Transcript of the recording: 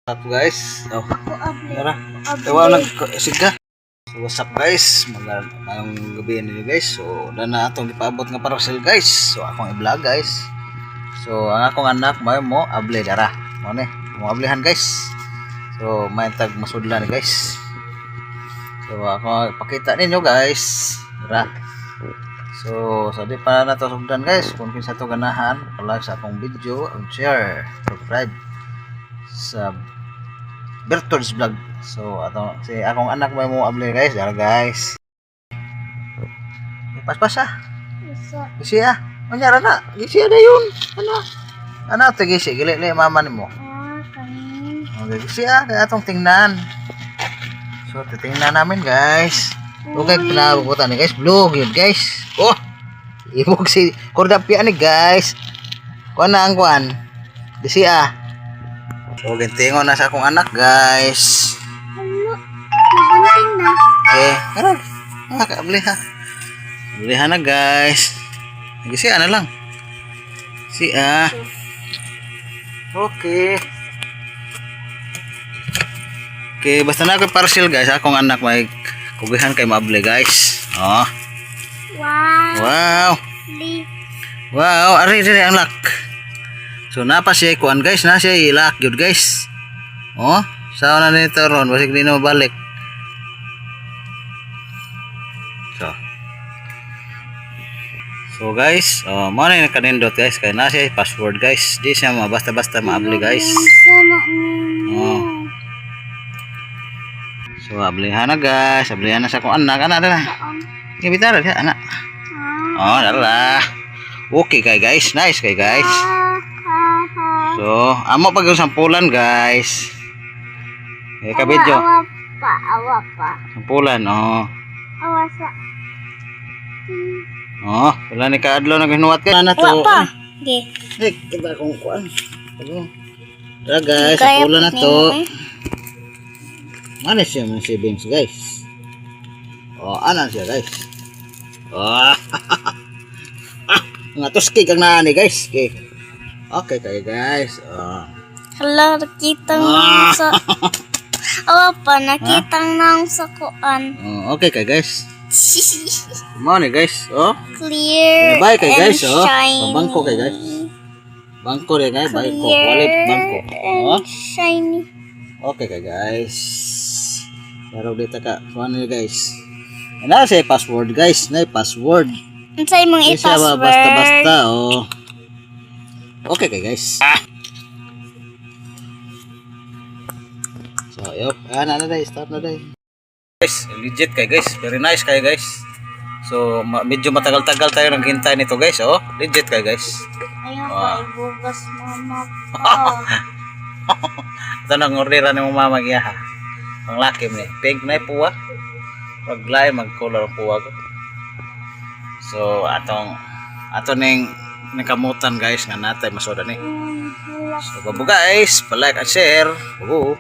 What's up guys? Oh, tara. Tawa nagsiga. So what's up guys? Mayong gabi ninyo guys. So na atong gipaabot nga parcel guys. So akong i-vlog guys. So ang akong anak mo able dara. Mo ni, mo ablehan guys. So may tag masudlan guys. So ako ipakita ninyo guys. Dara. So sa di pa na to sugdan guys, kung kinsa to ganahan, like sa akong video, and share, subscribe sa Bertolds Vlog. So ato si akong anak may mo able guys, dara guys. Pas-pas ah. Gisi ah. Manyara na. Gisi na yun. Ano to gisi? Gili mama nimo. Kanin. Okay, gisi ah, kaya atong tingnan. So titingnan namin guys. Okay, pinabutan ni guys, vlog yun guys. Oh. Ibog si Kordapia ni guys. Kuan na ang kuan. Gisi ah. So, gintingon na sa akong anak, guys. Ano? Nagunting na. Okay. Karon. Kabliha. Kabliha na, guys. Siya na lang. Siya. Okay. Okay, basta na ako parcel, guys. Akong anak may kugihan kay mable, guys. Oh. Wow. Wow. Wow, ari ang lock. So napa siya kuan guys, na siya ilak gyud guys. Oh, sao na nito ron, basig di na mabalik. So guys, mo na kanindot guys, kay na siya password guys. Di siya basta-basta maabli guys. Oh. So ablihan na guys, ablihan na sa kong anak na. Ibitar siya anak. Oh, dala. Okay kay guys, nice kay guys. So, amo pag sampulan guys. Eh kabidyo. Awa pa. Sampulan oh. Awa sa. Oh, wala ni kaadlaw na ginuwat ka na to. Awa pa. Okay. Eh, kita kong kuan. Tara guys, sampulan na to. Ano siya mga savings guys? Oh, anan siya guys? Oh. Nga tuski kang naani guys. Okay kayo guys. Hala, nakitang sa... Awa pa, nakitang nang sa kuan. Okay kayo guys. Mo ni guys. Oh. Clear Bye kay guys. and shiny. Bangko kay guys. Bangko rin guys. Bangko. Clear Wallet bangko. and shiny. Okay kay guys. Pero dito ka. Kuhan niyo guys. Ano siya password guys? Na password. Ano sa'yo mong Hindi siya i-password? basta-basta. Oh. Okay kay guys. So, yop. Na day. Start na day. Guys, legit kay guys. Very nice kay guys. So, medyo matagal-tagal tayo naghintay nito guys. Oh, legit kay guys. Ayun Wow. pa, ibugas mama pa. Ito nang orderan ng mama niya ha. Ang laki ni. Pink na puwa. Paglay mag-color puwa ko. So, atong ning nakamutan guys nga natay masoda ni. So, babu guys, pa-like and share. Babu.